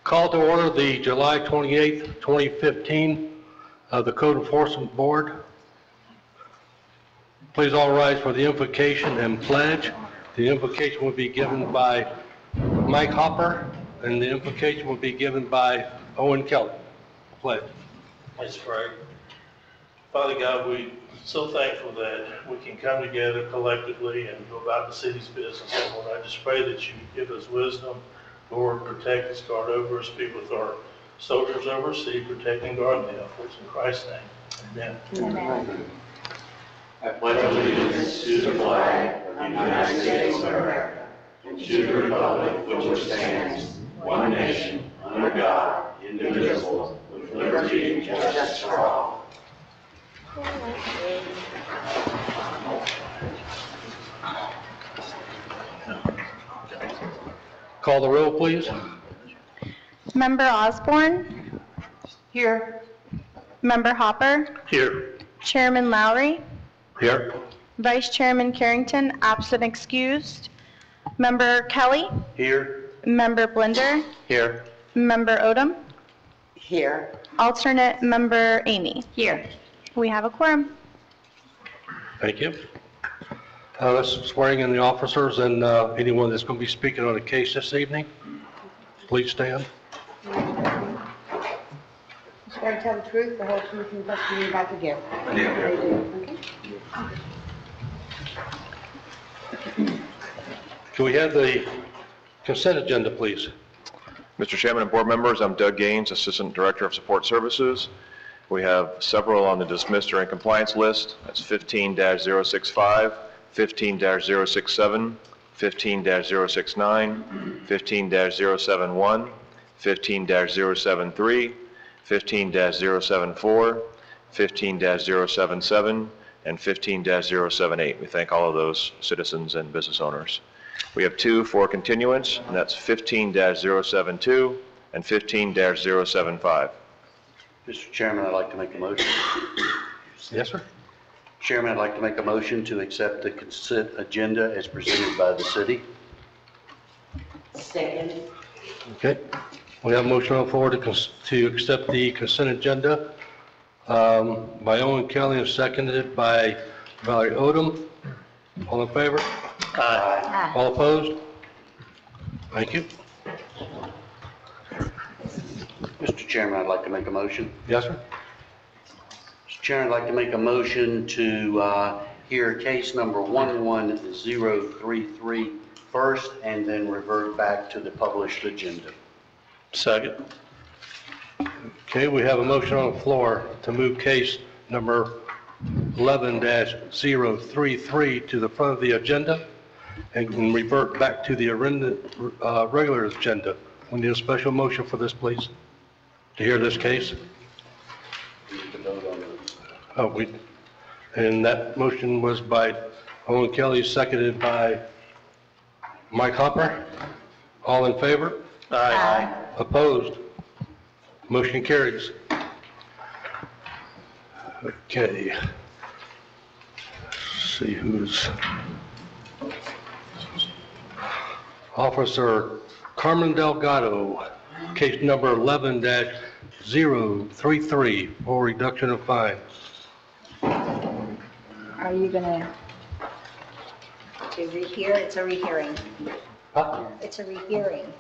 Call to order the July 28th, 2015 of the Code Enforcement Board. Please all rise for the invocation and pledge. The invocation will be given by Mike Hopper, and the invocation will be given by Owen Kelly. Pledge. Let's pray. Father God, we're so thankful that we can come together collectively and go about the city's business. Lord, I just pray that you give us wisdom. Lord, protect us, guard over us, be with our soldiers overseas, protect and guard them. In Christ's name, amen. Amen. I pledge allegiance to the flag of the United States of America and to the republic which stands, one nation, under God, indivisible, with liberty and justice for all. Call the roll, please. Member Osborne? Here. Member Hopper? Here. Chairman Lowry? Here. Vice Chairman Carrington, absent excused. Member Kelly? Here. Member Blender? Here. Member Odom? Here. Alternate Member Amy? Here. We have a quorum. Thank you. Let's swearing in the officers and anyone that's going to be speaking on a case this evening. Please stand. Swear to tell the truth, the whole truth, and nothing you're about to give. Okay. Can we have the consent agenda, please? Mr. Chairman and board members, I'm Doug Gaines, Assistant Director of Support Services. We have several on the dismissed or in compliance list. That's 15-065, 15-067, 15-069, 15-071, 15-073, 15-074, 15-077, and 15-078. We thank all of those citizens and business owners. We have two for continuance, and that's 15-072 and 15-075. Mr. Chairman, I'd like to make a motion. Yes, sir. Chairman, I'd like to make a motion to accept the consent agenda as presented by the city. Second. Okay. We have a motion on the floor to accept the consent agenda by Owen Kelly and seconded by Valerie Odom. All in favor? Aye. All opposed? Thank you. Mr. Chairman, I'd like to make a motion. Yes, sir. Mr. Chairman, I'd like to make a motion to hear case number 11033 first and then revert back to the published agenda. Second. Okay, we have a motion on the floor to move case number 11-033 to the front of the agenda and revert back to the regular agenda. We need a special motion for this, please, to hear this case. And that motion was by Owen Kelly, seconded by Mike Hopper. All in favor? Aye. Opposed? Motion carries. Okay. Let's see who's... Officer Carmen Delgado, case number 11-033 for reduction of fine. Are you gonna rehear? It's a rehearing. Huh? It's a rehearing.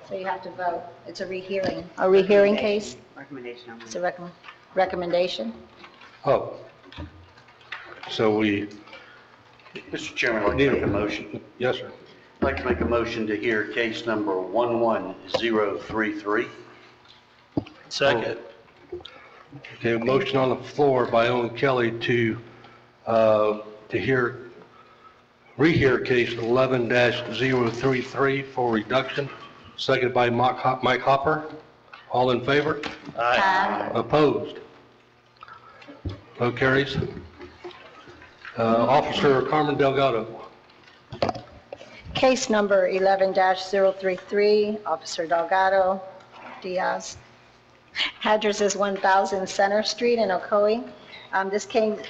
So you have to vote. It's a rehearing. A rehearing case? Recommendation. It's a recommendation. Oh. So we... Mr. Chairman, I'd like to make a motion. Yes, sir. I'd like to make a motion to hear case number 11033. Second. Okay, a motion on the floor by Owen Kelly to rehear case 11-033 for reduction, seconded by Mike Hopper. All in favor? Aye. Opposed? Vote carries. Officer Carmen Delgado. Case number 11-033, Officer Delgado Diaz. Address is 1000 Center Street in Ocoee.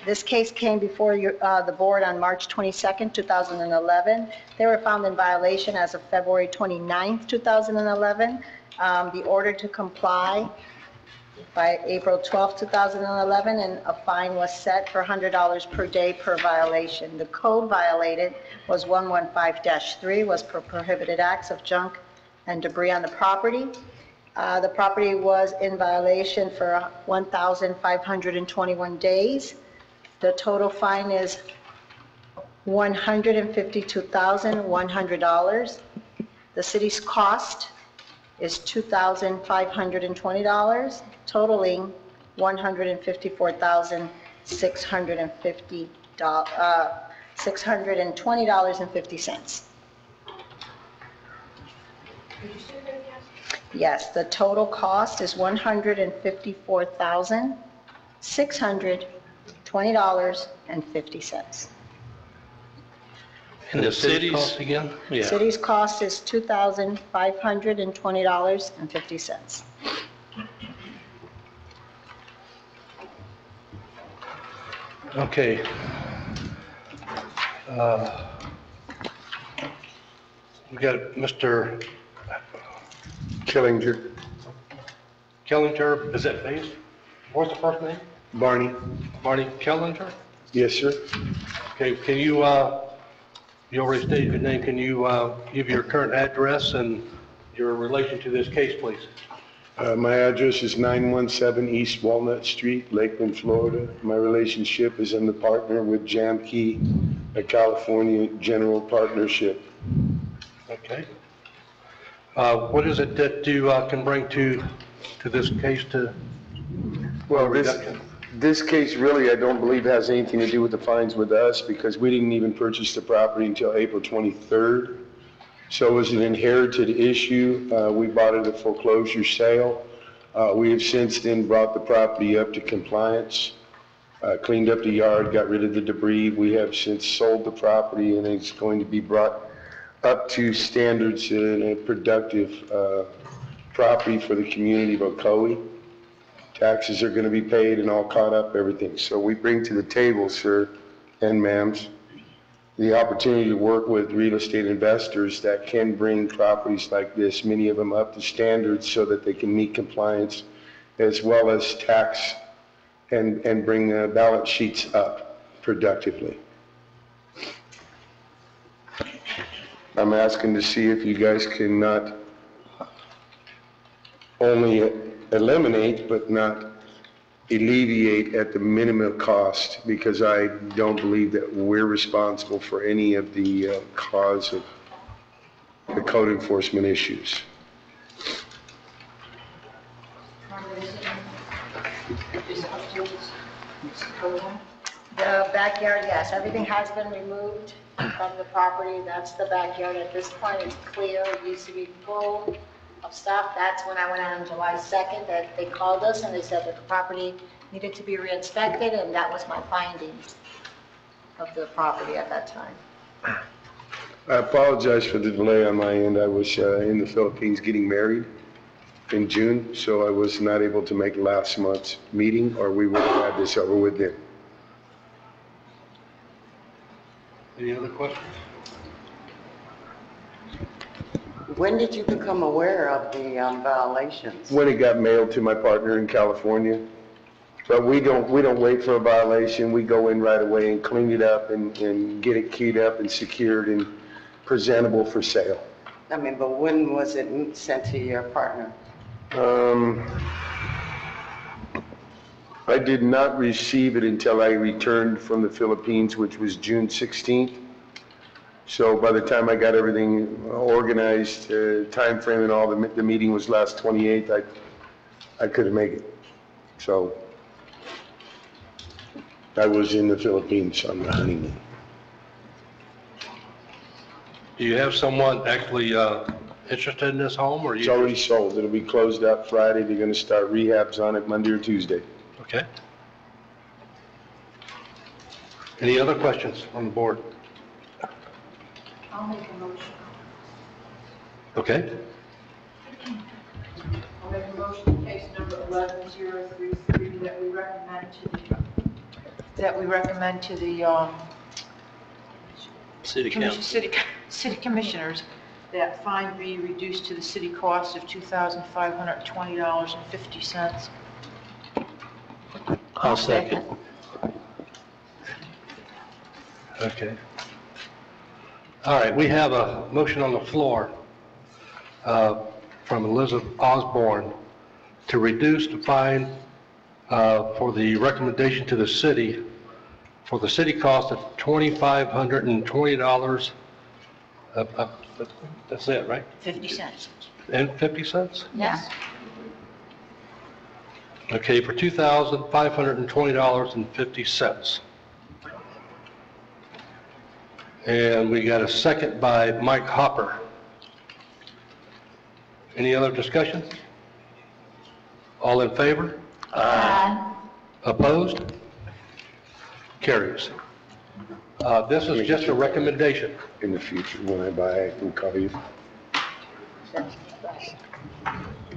This case came before the board on March 22nd, 2011. They were found in violation as of February 29th, 2011. the order to comply by April 12, 2011, and a fine was set for $100 per day per violation. The code violated was 115-3, was for prohibited acts of junk and debris on the property. The property was in violation for 1,521 days. The total fine is $152,100. The city's cost is $2,520, totaling $154,620.50. Yes, the total cost is $154,620.50. And the city's cities- cost again? Yeah. City's cost is $2,520.50. Okay. We got Mr. Killinger, Kellinger, is that base? What's the first name? Barney. Barney Kellinger? Yes, sir. Okay, can you, you already stated your name, can you give your current address and your relation to this case, please? My address is 917 East Walnut Street, Lakeland, Florida. My relationship is I'm the partner with Jamkey, a California general partnership. Okay. What is it that you can bring to this case to Well, reduction? this case really, I don't believe has anything to do with the fines with us because we didn't even purchase the property until April 23rd. So it was an inherited issue. We bought it at a foreclosure sale. We have since then brought the property up to compliance, cleaned up the yard, got rid of the debris. We have since sold the property and it's going to be brought up to standards in a productive property for the community of Ocoee. Taxes are going to be paid and all caught up, everything. So we bring to the table, sir and ma'ams, the opportunity to work with real estate investors that can bring properties like this, many of them up to standards so that they can meet compliance as well as tax and bring balance sheets up productively. I'm asking to see if you guys can not only eliminate, but not alleviate at the minimum cost, because I don't believe that we're responsible for any of the cause of the code enforcement issues. The backyard, yes, everything has been removed from the property. That's the backyard. At this point, it's clear. It used to be full of stuff. That's when I went out on July 2nd that they called us and they said that the property needed to be re-inspected, and that was my findings of the property at that time. I apologize for the delay on my end. I was in the Philippines getting married in June, so I was not able to make last month's meeting, or we would have had this over with then. Any other questions? When did you become aware of the violations? When it got mailed to my partner in California. But we don't wait for a violation. We go in right away and clean it up and get it keyed up and secured and presentable for sale. I mean, but when was it sent to your partner? I did not receive it until I returned from the Philippines, which was June 16th. So by the time I got everything organized, time frame and all, the meeting was last 28th, I couldn't make it. So I was in the Philippines on the honeymoon. Do you have someone actually interested in this home, or you? It's already sold. It'll be closed out Friday. They're going to start rehabs on it Monday or Tuesday. Okay. Any other questions on the board? I'll make a motion. Okay. I'll make a motion, case number 11033, that we recommend to the City council. city commissioners that fine be reduced to the city cost of $2,520.50. I'll second. Okay. All right, we have a motion on the floor from Elizabeth Osborne to reduce the fine for the recommendation to the city for the city cost of $2,520. That's it, right? 50 cents. And 50 cents? Yes. Okay, for $2,520.50. And we got a second by Mike Hopper. Any other discussion? All in favor? Aye. Opposed? Carries. This is just a recommendation. In the future, when I buy, I can call you.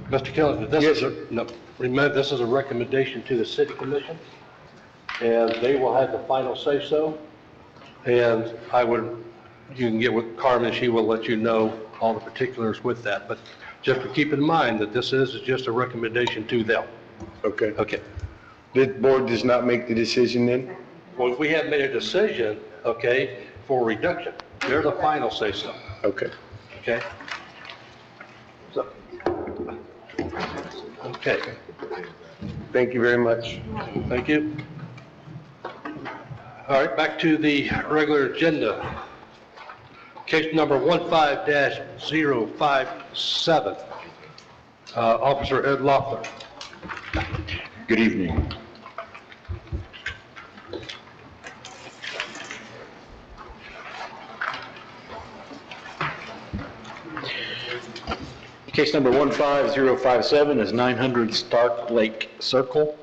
Mr. Kelly, this is remember, this is a recommendation to the city commission, and they will have the final say-so. And you can get with Carmen, she will let you know all the particulars with that. But just to keep in mind that this is just a recommendation to them. Okay. Okay. The board does not make the decision then? Well, if we have made a decision, okay, for reduction, they're the final say-so. Okay. Okay? So, okay, Thank you very much. thank you. All right, back to the regular agenda. Case number 15-057. Officer Ed Loeffler. Good evening. Case number 15057 is 900 Stark Lake Circle,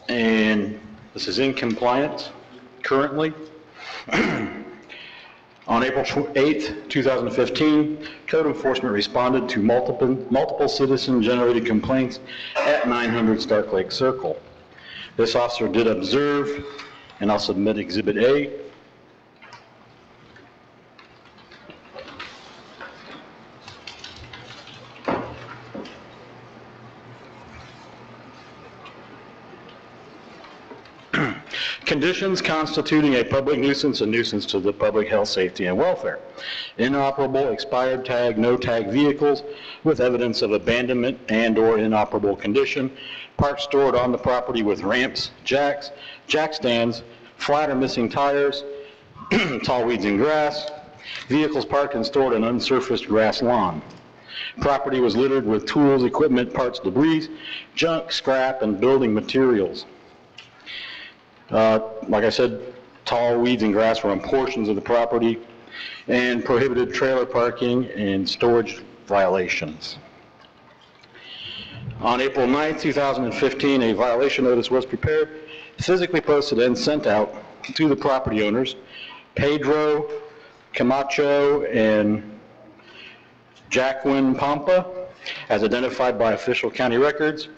and this is in compliance currently. On April 8th, 2015, code enforcement responded to multiple citizen-generated complaints at 900 Stark Lake Circle. This officer did observe, and I'll submit Exhibit A. Conditions constituting a public nuisance, a nuisance to the public health, safety, and welfare. Inoperable, expired tag, no tag vehicles with evidence of abandonment and/or inoperable condition. Parts stored on the property with ramps, jacks, jack stands, flat or missing tires, tall weeds and grass. Vehicles parked and stored on unsurfaced grass lawn. Property was littered with tools, equipment, parts, debris, junk, scrap, and building materials. Like I said, tall weeds and grass were on portions of the property, and prohibited trailer parking and storage violations. On April 9th, 2015, a violation notice was prepared, physically posted, and sent out to the property owners, Pedro Camacho and Jacqueline Pampa, as identified by official county records,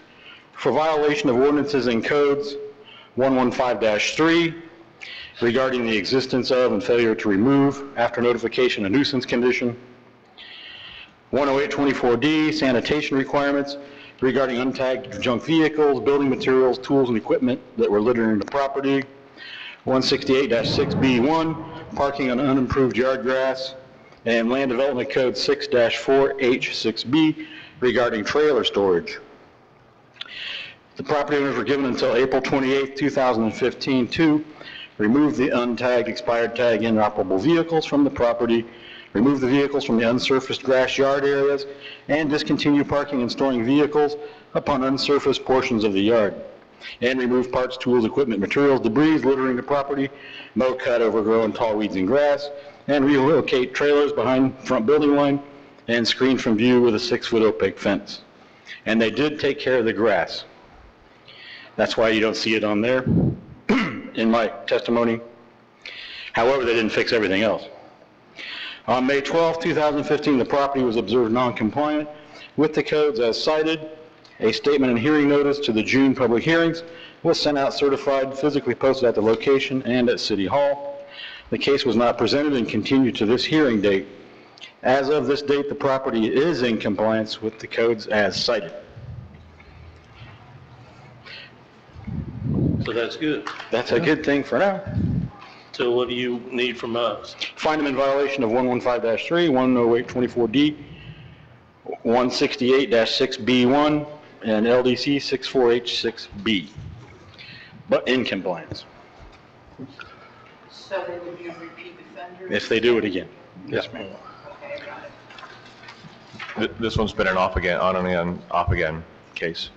for violation of ordinances and codes 115-3 regarding the existence of and failure to remove after notification a nuisance condition, 108-24D sanitation requirements regarding untagged junk vehicles, building materials, tools, and equipment that were littering the property, 168-6B1 parking on unimproved yard grass, and Land Development Code 6-4H6B regarding trailer storage. The property owners were given until April 28, 2015 to remove the untagged, expired tag, inoperable vehicles from the property, remove the vehicles from the unsurfaced grass yard areas, and discontinue parking and storing vehicles upon unsurfaced portions of the yard, and remove parts, tools, equipment, materials, debris littering the property, mow, cut, overgrown tall weeds and grass, and relocate trailers behind front building line and screen from view with a 6-foot opaque fence. And they did take care of the grass. That's why you don't see it on there in my testimony. However, they didn't fix everything else. On May 12, 2015, the property was observed non-compliant with the codes as cited. A statement and hearing notice to the June public hearings was sent out certified, physically posted at the location and at City Hall. The case was not presented and continued to this hearing date. As of this date, the property is in compliance with the codes as cited. So that's good. That's a good thing for now. So what do you need from us? Find them in violation of 115-3, 10824D, 168-6B1, and LDC 64H6B, but in compliance, So they would be a repeat offender? if they do it again. Yes, ma'am. Okay, got it. This one's been an off again, on and again, off again case.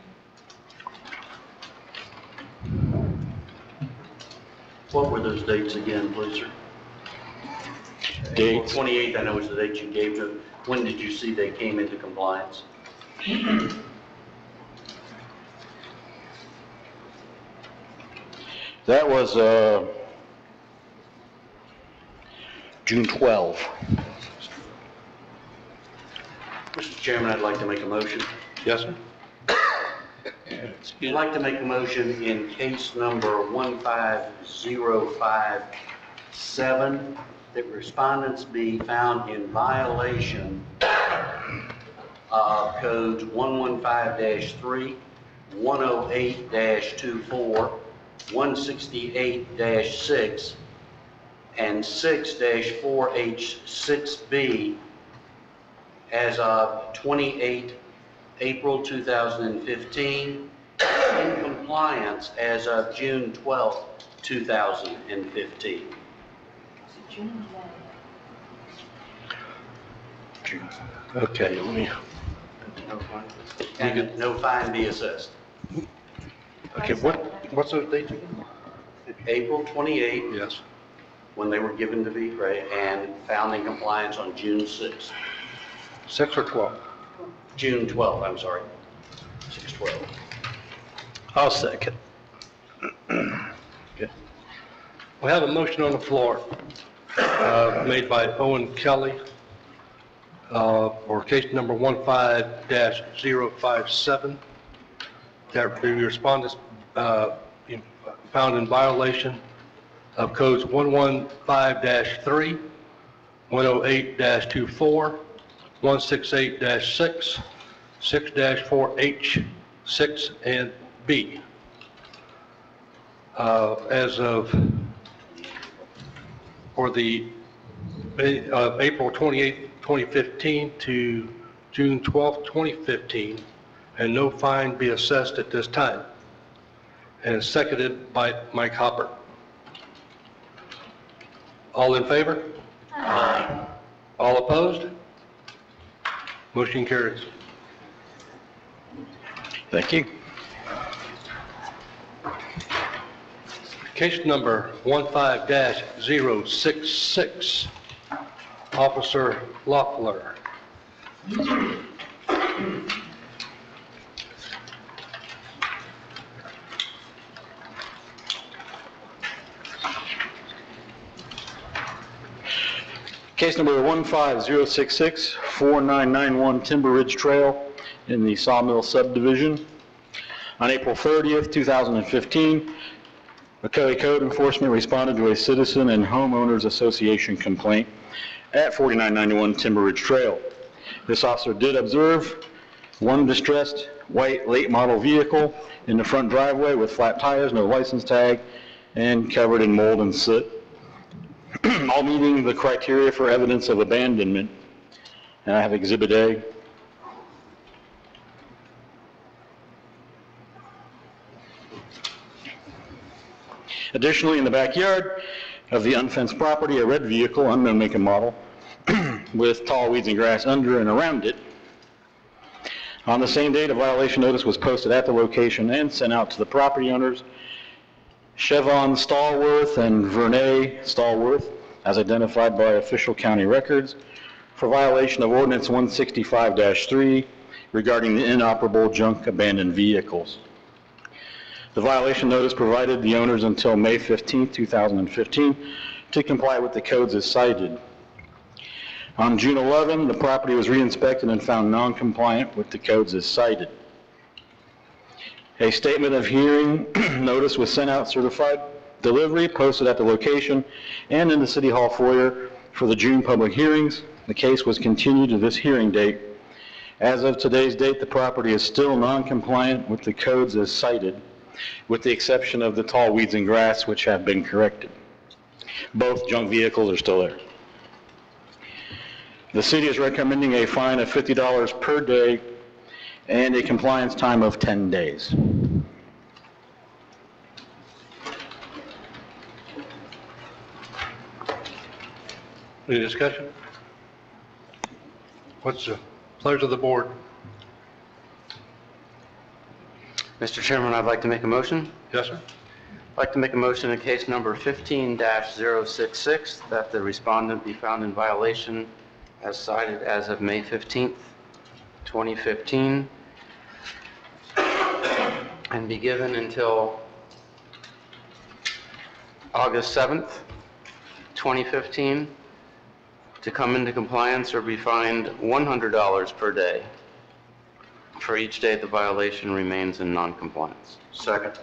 What were those dates again, please, sir? Dates. April 28th, I know is the date you gave them. When did you see they came into compliance? That was June 12. Mr. Chairman, I'd like to make a motion. Yes, sir. I'd like to make a motion in case number 15057 that respondents be found in violation of codes 115-3, 108-24, 168-6, and 6-4H6B as of 28 April 2015, in compliance as of June 12, 2015. Okay, let me, And no fine be assessed. okay, what's those dates again? April 28, Yes. when they were given to V-Ray, and found in compliance on June 6. 6 or 12? June 12, I'm sorry. 6/12. I'll second. Okay. We have a motion on the floor, made by Owen Kelly, for case number 15-057, that the respondents found in violation of codes 115-3, 108-24, 168-6, 6-4H6 and B. As of, for the April 28, 2015 to June 12, 2015, and no fine be assessed at this time. And seconded by Mike Hopper. All in favor? Aye. All opposed? Motion carries. Thank you. Case number 15-066, Officer Loeffler. Case number 15066, 4991 Timber Ridge Trail in the Sawmill subdivision. On April 30th, 2015, Ocoee Code Enforcement responded to a citizen and homeowners association complaint at 4991 Timber Ridge Trail. This officer did observe one distressed white late model vehicle in the front driveway with flat tires, no license tag, and covered in mold and soot, all meeting the criteria for evidence of abandonment. And I have Exhibit A. Additionally, in the backyard of the unfenced property, a red vehicle, unknown make and model, with tall weeds and grass under and around it. On the same date, a violation notice was posted at the location and sent out to the property owners, Chevon Stallworth and Vernay Stallworth, as identified by official county records, for violation of Ordinance 165-3 regarding the inoperable junk abandoned vehicles. The violation notice provided the owners until May 15, 2015 to comply with the codes as cited. On June 11, the property was re-inspected and found non-compliant with the codes as cited. A statement of hearing notice was sent out, certified delivery, posted at the location and in the City Hall foyer for the June public hearings, The case was continued to this hearing date. As of today's date, the property is still non-compliant with the codes as cited, with the exception of the tall weeds and grass, which have been corrected. Both junk vehicles are still there. The city is recommending a fine of $50 per day and a compliance time of 10 days. Any discussion? What's the pleasure of the board? Mr. Chairman, I'd like to make a motion. Yes, sir? I'd like to make a motion in case number 15-066 that the respondent be found in violation as cited as of May 15th, 2015, and be given until August 7th, 2015, to come into compliance or be fined $100 per day for each day the violation remains in non-compliance. Second.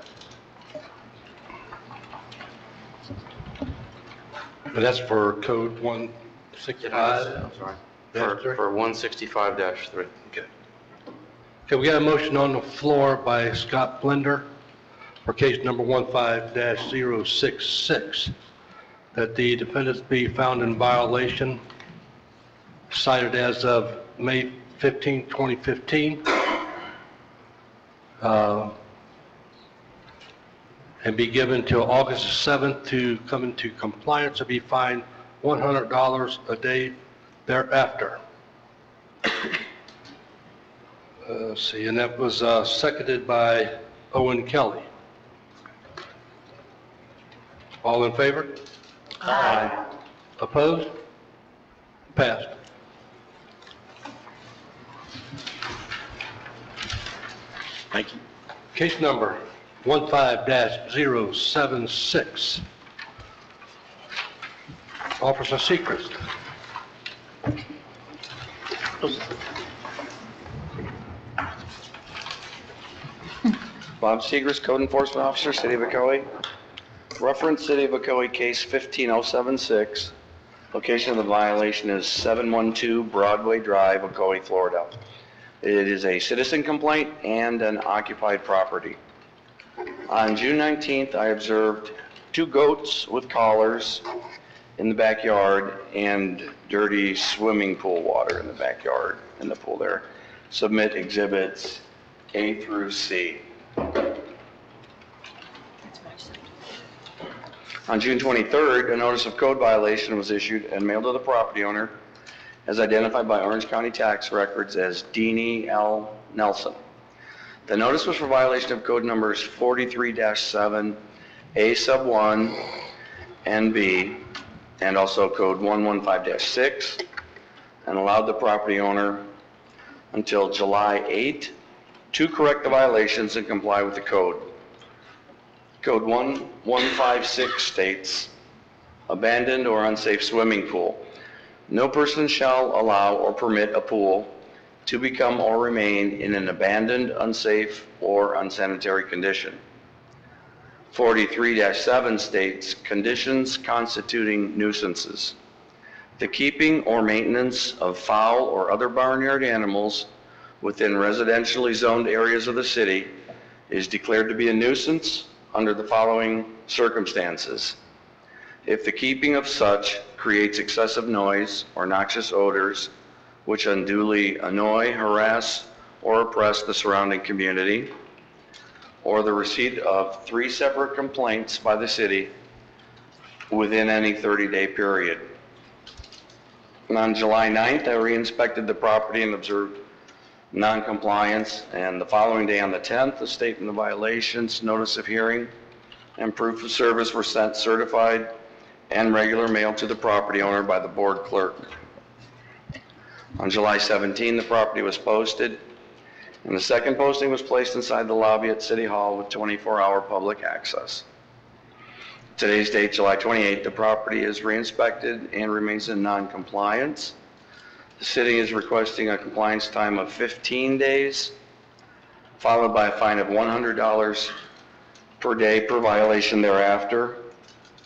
And that's for code 165? I'm sorry. Dash For 165-3. Okay. Okay, we got a motion on the floor by Scott Blender for case number 15-066, that the defendants be found in violation cited as of May 15, 2015, and be given till August 7th to come into compliance or be fined $100 a day thereafter. Let's see, and that was seconded by Owen Kelly. All in favor? Aye. Opposed? Passed. Thank you. Case number 15-076. Officer Sechrest. Bob Segrist, Code Enforcement Officer, City of Ocoee. Reference City of Ocoee case 15076. Location of the violation is 712 Broadway Drive, Ocoee, Florida. It is a citizen complaint and an occupied property. On June 19th, I observed 2 goats with collars in the backyard and dirty swimming pool water in the backyard, in the pool there. Submit exhibits A through C. On June 23rd, a notice of code violation was issued and mailed to the property owner as identified by Orange County Tax Records as Deanie L. Nelson. The notice was for violation of code numbers 43-7, A sub 1 and B, and also code 115-6, and allowed the property owner until July 8 to correct the violations and comply with the code. Code 1156 states, abandoned or unsafe swimming pool. No person shall allow or permit a pool to become or remain in an abandoned, unsafe, or unsanitary condition. 43-7 states, conditions constituting nuisances. The keeping or maintenance of fowl or other barnyard animals within residentially zoned areas of the city is declared to be a nuisance under the following circumstances. If the keeping of such creates excessive noise or noxious odors which unduly annoy, harass, or oppress the surrounding community, or the receipt of 3 separate complaints by the city within any 30-day period. And on July 9th, I re-inspected the property and observed non-compliance, and the following day on the 10th, a statement of violations, notice of hearing, and proof of service were sent certified and regular mail to the property owner by the board clerk. On July 17, the property was posted, and the second posting was placed inside the lobby at City Hall with 24-hour public access. Today's date, July 28, the property is re-inspected and remains in non-compliance. The city is requesting a compliance time of 15 days, followed by a fine of $100 per day per violation thereafter,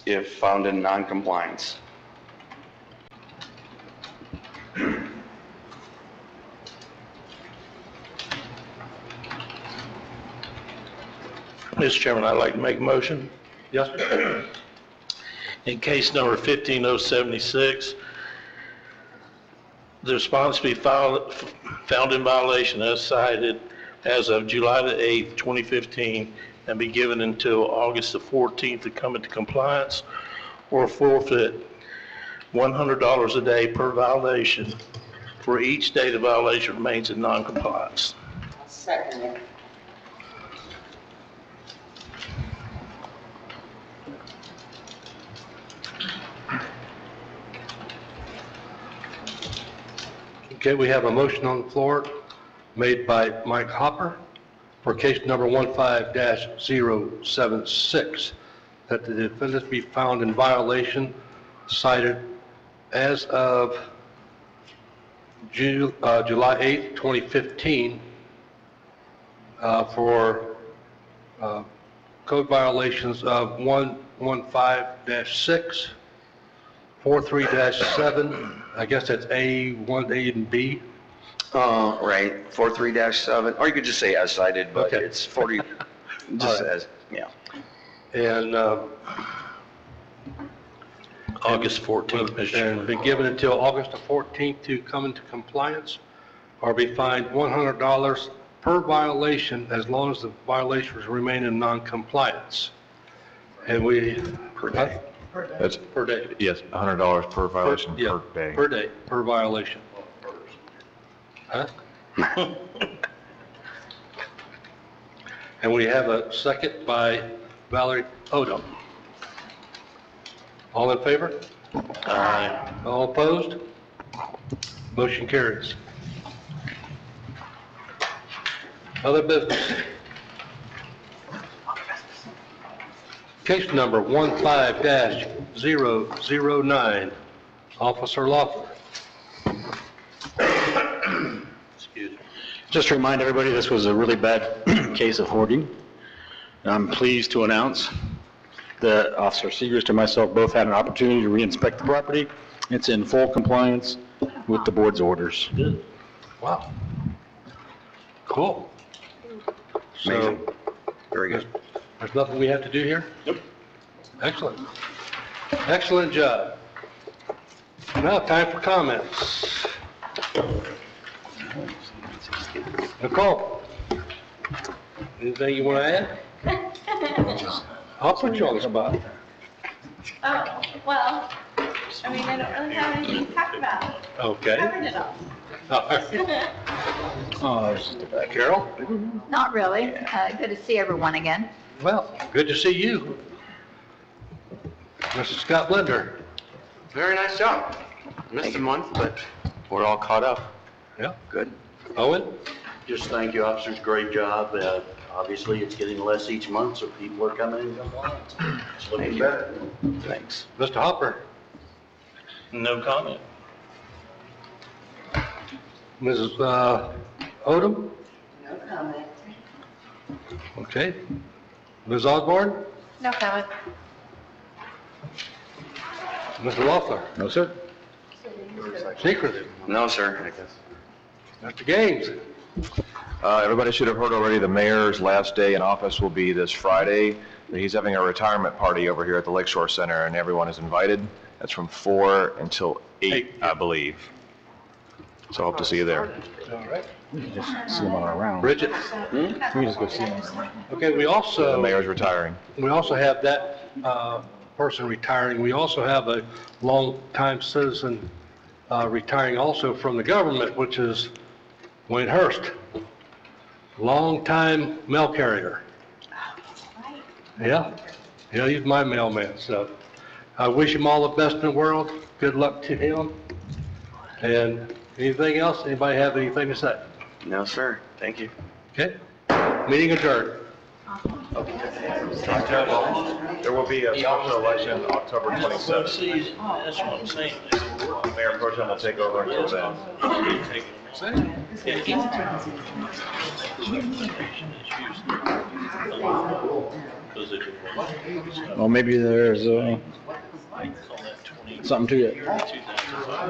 if found in non-compliance. Mr. Chairman, I'd like to make a motion. Yes, sir. In case number 15076, the response be found in violation as cited as of July the 8th, 2015, and be given until August the 14th to come into compliance, or forfeit $100 a day per violation for each day the violation remains in non-compliance. I'll second it. Okay, we have a motion on the floor made by Mike Hopper for case number 15-076, that the defendant be found in violation cited as of July 8th, 2015, for code violations of 115-6, 43-7, I guess that's A1, A, and B. Right, 43-7, or you could just say as cited, but Okay. it's 40, just All right. as, yeah. And August 14th, Mr. and Chairman. be given until August the 14th to come into compliance, or be fined $100 per violation as long as the violations remain in non-compliance. And we... Per day. That's, Per day. yes, $100 per violation Yeah, per day. Per day, per violation. Huh? And we have a second by Valerie Odom. All in favor? Aye. All opposed? Motion carries. Other business. Case number 15-009, Officer Loeffler. Excuse me. Just to remind everybody, this was a really bad case of hoarding. I'm pleased to announce that Officer Segrist and myself both had an opportunity to re-inspect the property. It's in full compliance with the board's orders. Good. Wow. Cool. Amazing. So, Very good. there's nothing we have to do here? Nope. Excellent. Excellent job. Now, time for comments. Nicole, anything you want to add? I'll put you on the spot. Oh, well, I mean, I don't really have anything to talk about. Okay. Covered it all. Carol? Not really. Good to see everyone again. Well, good to see you. Mr. Scott Blender? Very nice job. Missed a month, but we're all caught up. Yeah. Good. Owen? Just thank you, officers, great job. Obviously, it's getting less each month, so people are coming in compliance. It's looking better. Thanks. Mr. Hopper? No comment. Mrs. Odom? No comment. Okay. Ms. Osborne? No comment. Mr. Loeffler? No, sir. Secretive. No, sir, I guess. Mr. Gaines? Everybody should have heard already, the mayor's last day in office will be this Friday. He's having a retirement party over here at the Lakeshore Center, and everyone is invited. That's from 4 until 8, I believe. So I hope to see you there. All right. Just see them all around. Bridget? We can just go see them around. Okay, we The also mayor's retiring. have that person retiring. We also have a longtime citizen retiring also from the government, which is Wayne Hurst. Longtime mail carrier. Yeah, he's my mailman, so I wish him all the best in the world. Good luck to him. And anything else? Anybody have anything to say? No, sir. Thank you. Okay, meeting adjourned. There will be a special election October 27th. See, that's what I'm saying. Mayor Pro Tem will take over until then. Well, maybe there's something to it.